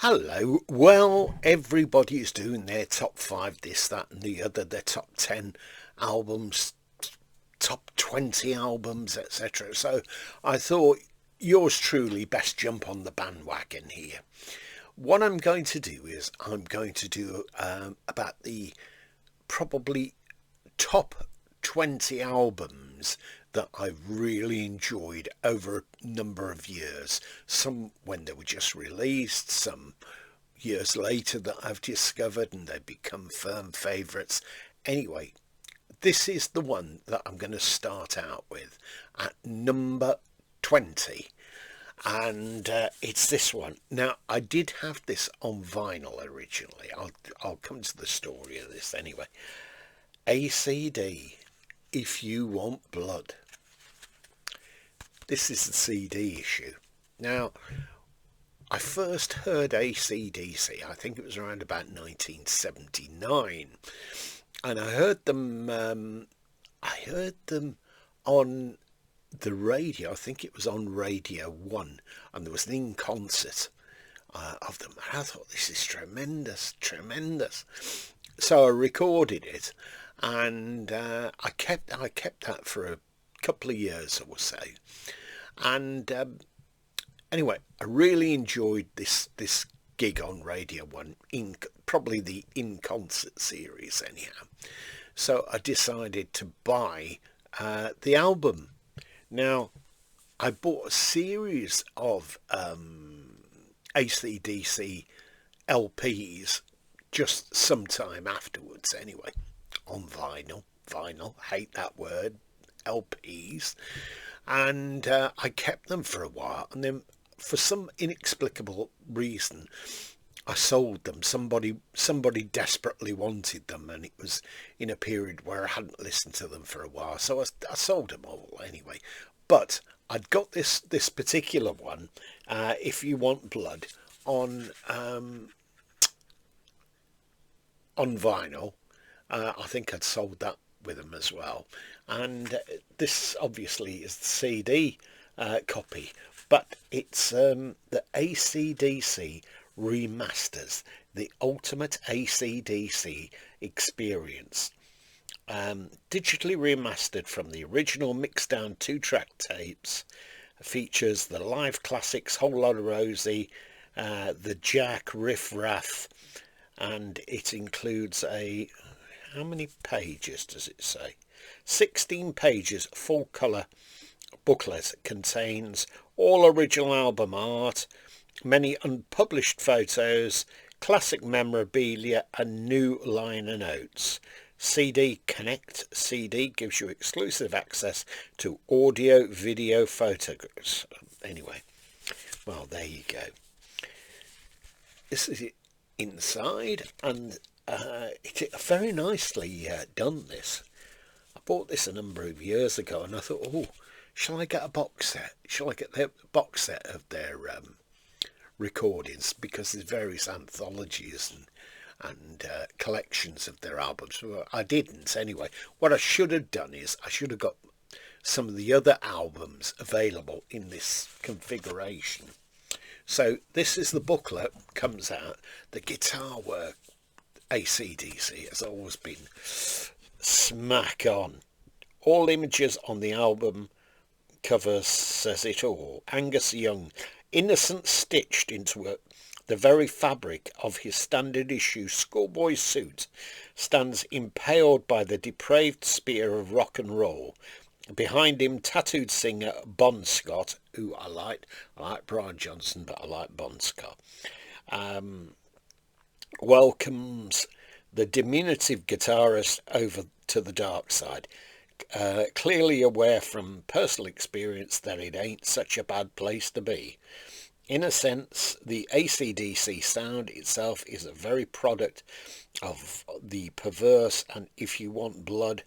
Hello. Well, everybody's doing their top five, this, that, and the other, their top 10 albums, top 20 albums, etc. So I thought yours truly best jump on the bandwagon here. What I'm going to do is I'm going to do about the probably top 20 albums that I've really enjoyed over a number of years. Some when they were just released, some years later that I've discovered and they've become firm favourites. Anyway, this is the one that I'm going to start out with at number 20. And it's this one. Now, I did have this on vinyl originally. I'll come to the story of this anyway. ACD, If You Want Blood. This is the CD issue. Now, I first heard AC/DC, I think it was around about 1979, and I heard them on the radio. I think it was on Radio 1, and there was an in-concert of them. And I thought, this is tremendous, tremendous. So I recorded it, and I kept that for a couple of years or so. And anyway, I really enjoyed this gig on Radio 1, probably the In Concert series anyhow. So I decided to buy the album. Now, I bought a series of AC/DC LPs just sometime afterwards anyway, on vinyl, hate that word, LPs. And I kept them for a while, and then for some inexplicable reason I sold them. Somebody desperately wanted them, and it was in a period where I hadn't listened to them for a while, so I sold them all anyway. But I'd got this particular one, If You Want Blood, on vinyl. I think I'd sold that with them as well, and this obviously is the CD copy, but it's the AC/DC remasters, the ultimate AC/DC experience, digitally remastered from the original mixed-down 2-track tapes. Features the live classics Whole Lotta Rosie, the Jack, Riff Raff, and it includes how many pages does it say? 16 pages, full colour booklet. Contains all original album art, many unpublished photos, classic memorabilia, and new liner notes. CD Connect CD gives you exclusive access to audio, video, photographs. Anyway, well, there you go. This is it inside, and it's very nicely done, this. I bought this a number of years ago, and I thought, oh, shall I get a box set? Shall I get the box set of their recordings? Because there's various anthologies and collections of their albums. Well, I didn't anyway. What I should have done is I should have got some of the other albums available in this configuration. So this is the booklet, comes out. The guitar work, AC/DC, has always been smack on. All images on the album cover says it all. Angus Young, innocent stitched into the very fabric of his standard issue schoolboy suit, stands impaled by the depraved spear of rock and roll. Behind him, tattooed singer Bon Scott, who I like Brian Johnson, but I like Bon Scott, welcomes the diminutive guitarist over to the dark side, clearly aware from personal experience that it ain't such a bad place to be. In a sense, the AC/DC sound itself is a very product of the perverse, and If You Want Blood,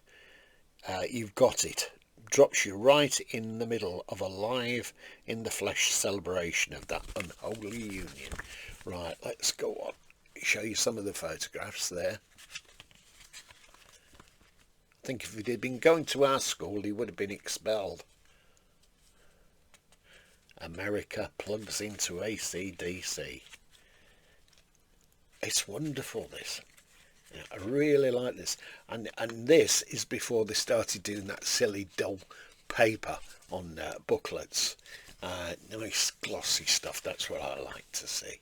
you've got it. Drops you right in the middle of a live in the flesh celebration of that unholy union. Right, let's go on. Show you some of the photographs there. I think if he'd been going to our school, he would have been expelled. America plugs into AC/DC. It's wonderful, this. Yeah, I really like this. And this is before they started doing that silly dull paper on booklets. Nice glossy stuff. That's what I like to see.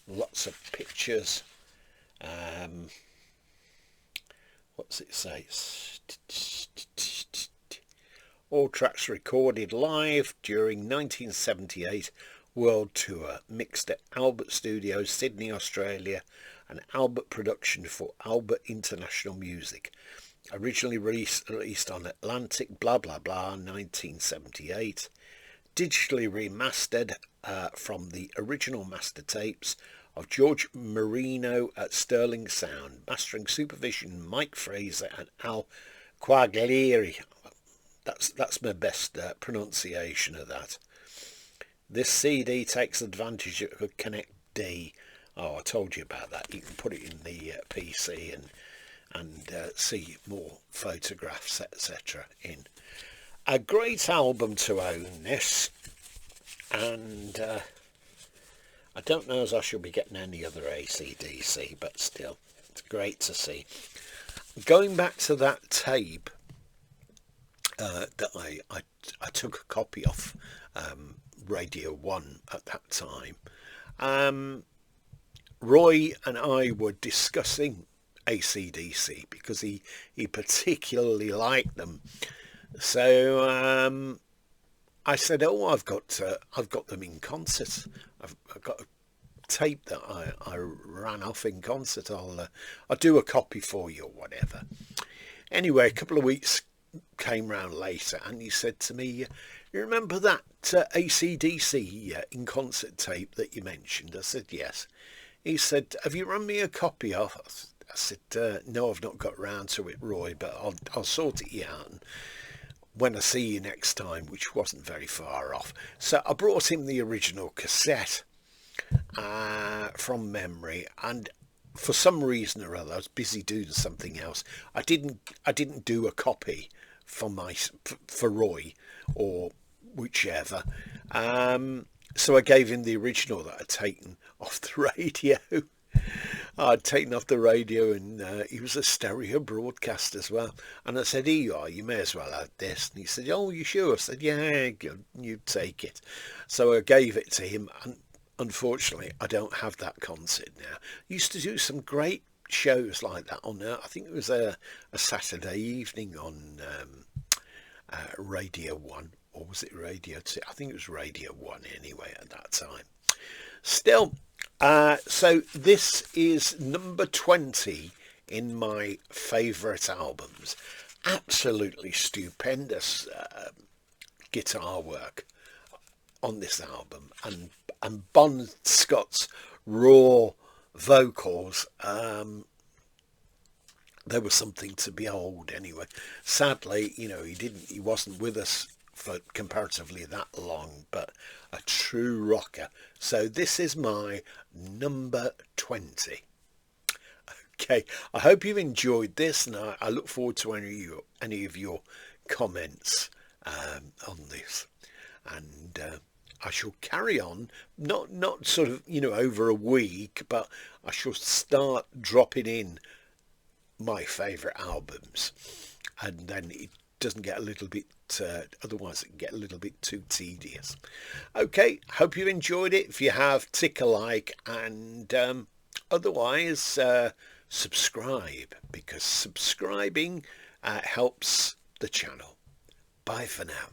Lots of pictures. What's it say? All tracks recorded live during 1978 World Tour, mixed at Albert Studios, Sydney, Australia, and Albert Production for Albert International Music. Originally released on Atlantic, blah blah blah, 1978. Digitally remastered from the original master tapes of George Marino at Sterling Sound. Mastering supervision Mike Fraser and Al Quaglieri. That's my best pronunciation of that. This CD takes advantage of Connect D. Oh, I told you about that. You can put it in the PC and see more photographs, etc. in. A great album to own, this. And I don't know as I shall be getting any other AC/DC, but still, it's great to see. Going back to that tape that I took a copy of, Radio 1 at that time, Roy and I were discussing AC/DC because he particularly liked them. So I said, "Oh, I've got them in concert. I've got a tape that I ran off in concert. I'll do a copy for you or whatever." Anyway, a couple of weeks came round later, and he said to me, "You remember that AC/DC in concert tape that you mentioned?" I said, "Yes." He said, "Have you run me a copy of?" I said, "No, I've not got round to it, Roy, but I'll sort it out when I see you next time," which wasn't very far off. So I brought him the original cassette from memory, and for some reason or other, I was busy doing something else. I didn't do a copy for Roy or whichever. So I gave him the original that I'd taken off the radio. I'd taken off the radio, and he was a stereo broadcast as well. And I said, "Here you are, you may as well have this." And he said, "Oh, you sure?" I said, "Yeah, you take it." So I gave it to him, and unfortunately, I don't have that concert now. I used to do some great shows like that on I think it was a Saturday evening on Radio 1, or was it Radio 2? I think it was Radio 1 anyway at that time. Still, so this is number 20 in my favourite albums. Absolutely stupendous guitar work on this album, and Bon Scott's raw vocals, there was something to behold anyway. Sadly, he wasn't with us for comparatively that long, but a true rocker. So this is my number 20. Okay, I hope you've enjoyed this, and I look forward to any of your comments on this. And I shall carry on, not sort of over a week, but I shall start dropping in my favourite albums, and then it doesn't get a little bit otherwise it can get a little bit too tedious. Okay, hope you enjoyed it. If you have, tick a like, and otherwise subscribe, because subscribing helps the channel. Bye for now.